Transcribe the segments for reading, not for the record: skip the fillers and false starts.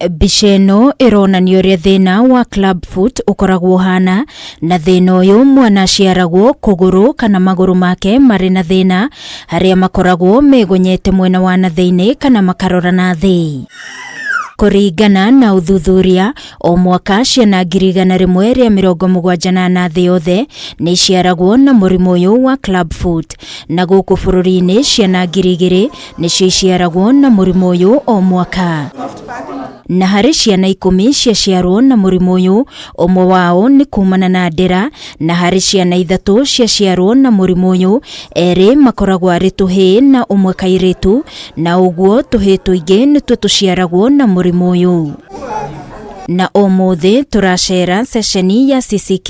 Bisheno ironanio uria thina wa CLUBFOOT ukoragwo hana, na thina uyu mwana aciaragwo kuguru kana maguru make mari na thina haria makoragwo megonyete mwena wa na thiini kana makarora na thi. Kuringana na uthuthuria, o mwaka ciana 178 thi yothe ni ciaragwo na murimu uyu wa CLUBFOOT, na guku bururi-ini ciana 2,000 ni ciaragwo na murimu uyu o mwaka. Na hari ciana 10 ciarwo na murimu uyu, umwe wao ni kumana na ndera, na hari ciana 3 ciarwo na murimu uyu, eri makoragwo ari tuhi na umwe kairitu, na uguo tuhi tuingi ni tuciaragwo na murimu uyu. Na umuthi turacera sesheni ya CCK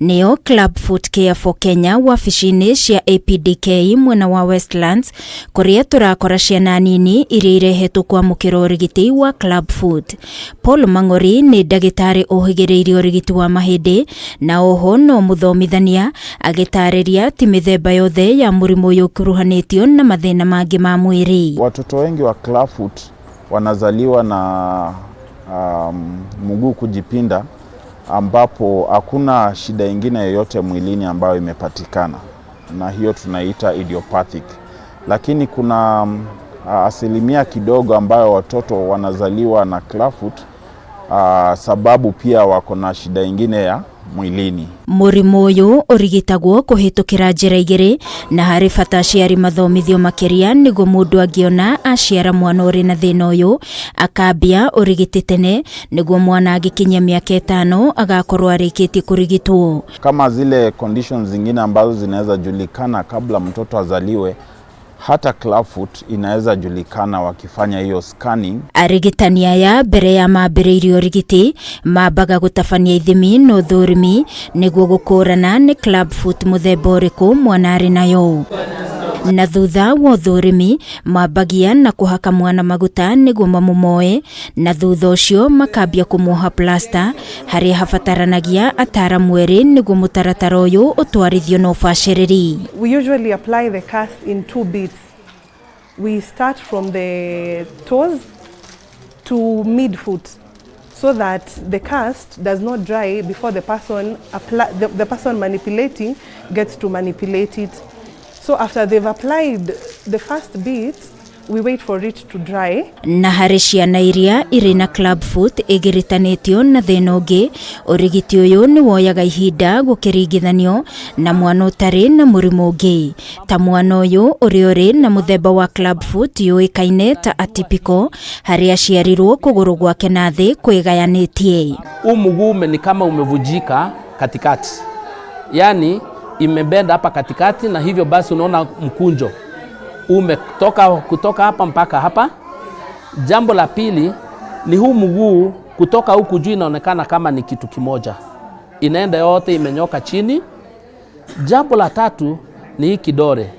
niyo CLUBFOOT Care for Kenya wabici-ini cia APDK mwena wa Westlands, kuria turakora ciana nini iria irehetwo kwamukira urigiti wa CLUBFOOT. Paul Mang'ori ni ndagitari uhigiriire urigiti wa mahindi, na oho no muthomithania agitariria ti mithemba yothe ya murimu uyu kuruhanitio na mathina mangi ma mwiri. Watoto wengi wa CLUBFOOT wanazaliwa na mguu kujipinda, ambapo hakuna shida ingine yoyote mwilini ambayo imepatikana, na hiyo tunaita idiopathic. Lakini kuna asilimia kidogo ambayo watoto wanazaliwa na CLUBFOOT sababu pia wako na shida ingine ya mwilini. Murimu uyu urigitagwo kuhitukira njira igiri, na hari bata aciari mathomithio makiria niguo mundu angiona aciara mwana uri na thina uyu akambia urigiti tene, niguo mwana agikinyia miaka 5 agakorwo arikitie kurigitwo. Kama zile conditions zingine ambazo zinaweza julikana kabla mtoto azaliwe, hata CLUBFOOT inaweza julikana wakifanya hiyo scanning. Arigitani aya mbere ya mambiriirio urigiti mabaga gutabania ithimi no uthurimi niguo gukurana ni CLUBFOOT muthemba uriku mwana ari nayo. Na thutha wa uthurimi mabagia na kuhaka mwana maguta niguo mamumoe, na thutha ucio makambia kumuha plaster haria habataranagia ataramu eri niguo mutaratara uyu utwarithio no baciriri. We usually apply the cast in 2 beats. We start from the toes to midfoot, so that the cast does not dry before the person manipulating gets to manipulate it. So after they've applied the first beat, we wait for it to dry. Na hari ciana iria iri na CLUBFOOT igiritanitio na thina ungi, urigiti uyu ni woyaga ihinda gukiringithanio na mwana utari na murimu ungi. Ta mwana uyu uri na muthemba wa CLUBFOOT yuikaine ta atypical, hari aciarirwo kuguru gwake na thi kwigayanitie. Mguu ni kama umevujika katikati, yani imebenda hapa katikati, na hivyo basi unaona mkunjo kutoka hapa mpaka hapa. Jambo la pili ni huu mguu kutoka huku juu inaonekana kama ni kitu kimoja, inaenda yote imenyoka chini. Jambo la tatu ni hii kidore.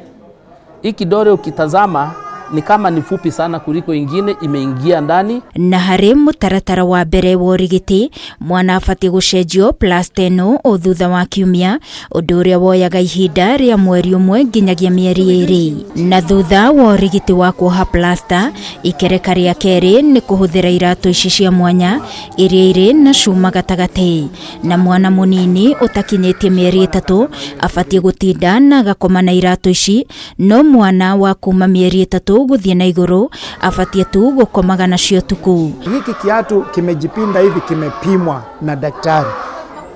Hii kidore ukitazama ni kama ni fupi sana kuliko ingine, imeingia ndani. Na hari mutaratara wa mbere wa urigiti mwana afati gucenjio plaster ino o thutha wa kiumia, undu uria woyaga ihinda ria mweri umwe nginyagia mieri 2. Na thutha wa urigiti wa kuoha plaster, ikereka ria keri ni kuhuthira iratu ici cia mwanya iria iri na cuma gatagati, na mwana munini utakinyitie mieri 3 afati gutinda na agakoma na iratu ici, no mwana wa kuma mieri 3 guthie na iguru afatie tu gukomaga nacio tuku. Hiki kiatu kimejipinda hivi, kimepimwa na daktari.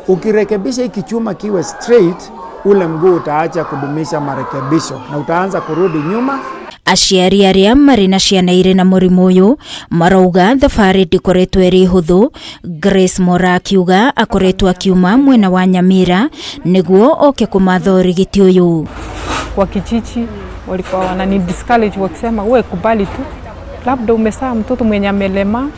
Ukirekebisha hiki chuma kiwe straight, ule mguu utaacha kudumisha marekebisho na utaanza kurudi nyuma. Aciari aria mari na ciana iri na murimu uyu marauga thabari ndikoretwo iri huthu. Grace Mora akiuga akoretwo akiuma mwena wa Nyamira niguo oke kumatha urigiti uyu. Kwa kijiji walikuwa wanani discourage wakisema wewe kubali tu, labda umezaa mtoto mwenye amelema,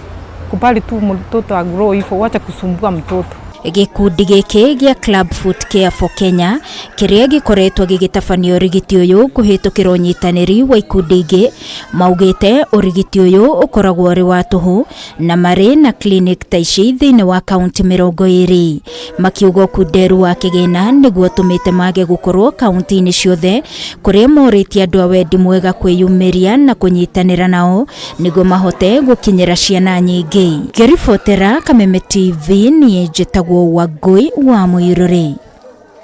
kubali tu mtoto agrow hivyo, wacha kusumbua mtoto. Gikundi giki gia CLUBFOOT Care for Kenya kiria gikoretwo gigitabanio urigiti uyu kuhitukira unyitaniri wa ikundi ingi maugite urigiti uyu ukoragwo ri wa tuhu na mari na clinic taici thiini wa kaunti 20 makiugo kuderu wa kigina niguo tumite mage gukorwo kaunti-ini ciothe kuria moritie andu a wendi mwega kwiyumiria na kunyitanira nao niguo mahote gukinyira ciana nyingi. Ngiribotera Kameme TV ni njitagwo Wangui wa Muiruri.